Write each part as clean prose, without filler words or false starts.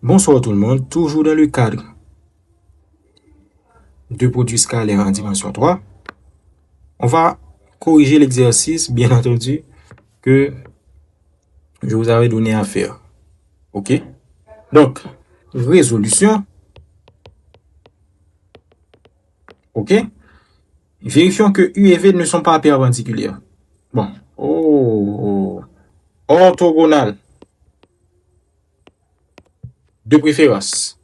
Bonsoir tout le monde, toujours dans le cadre de produits scalaires en dimension 3. On va corriger l'exercice, bien entendu, que je vous avais donné à faire. OK? Donc, résolution. OK? Vérifions que U et V ne sont pas perpendiculaires. Bon. Orthogonal. De préférence.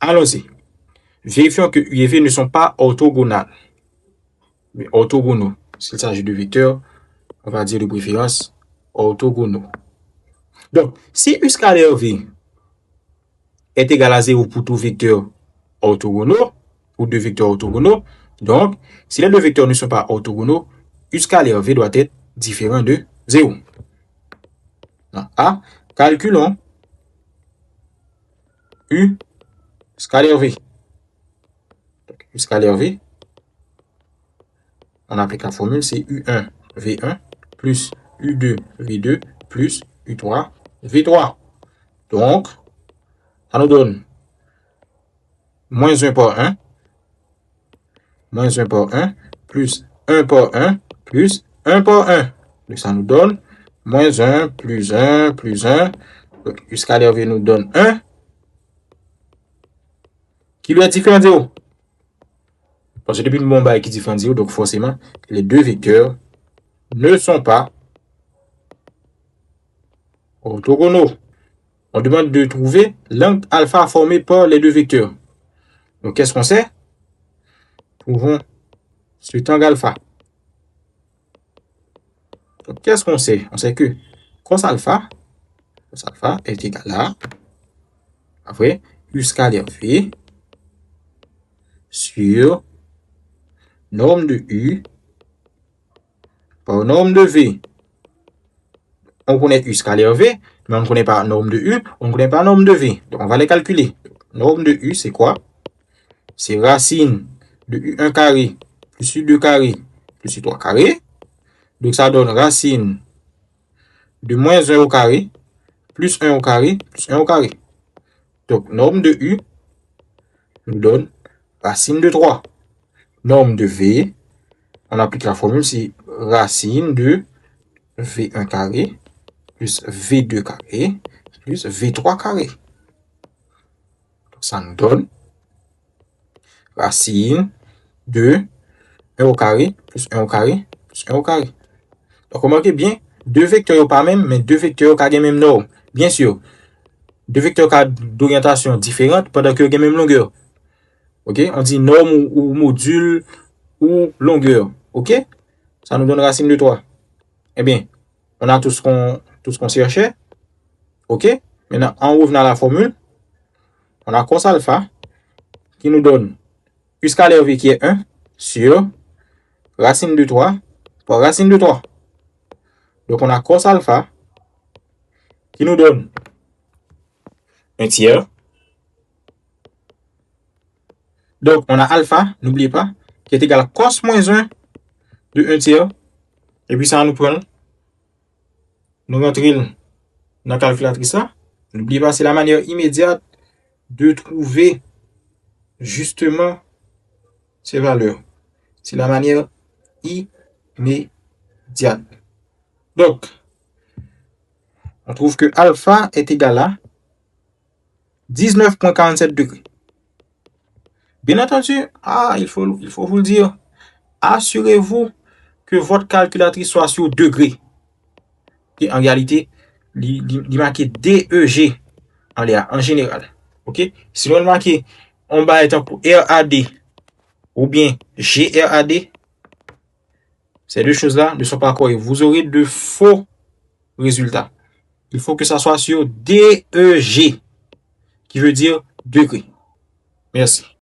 Allons-y. Vérifions que U et V ne sont pas orthogonales. Mais orthogonaux. S'il s'agit de vecteurs, on va dire de préférence orthogonaux. Donc, si U scalaire V est égal à 0 pour tout vecteur orthogonaux, ou deux vecteurs orthogonaux, donc, si les deux vecteurs ne sont pas orthogonaux, U scalaire V doit être différent de 0. A, calculons U scalaire V. Donc, U scalaire V, on applique la formule, c'est U1 V1 plus U2 V2 plus U3 V3. Donc, ça nous donne moins 1 par 1, moins 1 par 1, plus 1 par 1, plus 1 par 1. Donc, ça nous donne moins 1, plus 1, plus 1. Donc, U scalaire V nous donne 1, qui lui est différent de 0. Parce que depuis le moment qui est différent de 0, donc forcément, les deux vecteurs ne sont pas orthogonaux. On demande de trouver l'angle alpha formé par les deux vecteurs. Donc, qu'est-ce qu'on sait? Trouvons cet angle alpha. Donc, qu'est-ce qu'on sait? On sait que cos alpha est égal à, après, U scalaire V sur norme de U par norme de V. On connaît U scalaire V, mais on ne connaît pas norme de U, on ne connaît pas norme de V. Donc, on va les calculer. Norme de U, c'est quoi? C'est racine de U1 carré plus U2 carré plus U3 carré. Donc, ça donne racine de moins 1 au carré plus 1 au carré plus 1 au carré. Donc, norme de U nous donne racine de 3. Norme de V, on applique la formule, c'est racine de V1 carré plus V2 carré plus V3 carré. Donc, ça nous donne racine de 1 au carré plus 1 au carré plus 1 au carré. Donc, remarquez bien, deux vecteurs pas même, mais deux vecteurs qui ont la même norme. Bien sûr, deux vecteurs qui ont d'orientation différente pendant qu'ils ont la même longueur. OK? On dit norme ou module ou longueur. OK? Ça nous donne racine de 3. Eh bien, on a tout ce qu'on cherchait. OK? Maintenant, en revenant à la formule, on a cos alpha qui nous donne U scalaire V qui est 1 sur racine de 3 par racine de 3. Donc, on a cos alpha qui nous donne 1 tiers. Donc, on a alpha, n'oubliez pas, qui est égal à cos moins 1 de 1 tiers. Et puis, ça nous prend, nous rentrons dans la calculatrice là. N'oubliez pas, c'est la manière immédiate de trouver justement ces valeurs. C'est la manière immédiate. Donc, on trouve que alpha est égal à 19,47 degrés. Bien entendu, il faut vous le dire, assurez-vous que votre calculatrice soit sur degrés. Et en réalité, il marque DEG en général. OK? Si on marque on va être pour RAD ou bien GRAD, ces deux choses-là ne sont pas correctes. Vous aurez de faux résultats. Il faut que ça soit sur DEG, qui veut dire degré. Merci.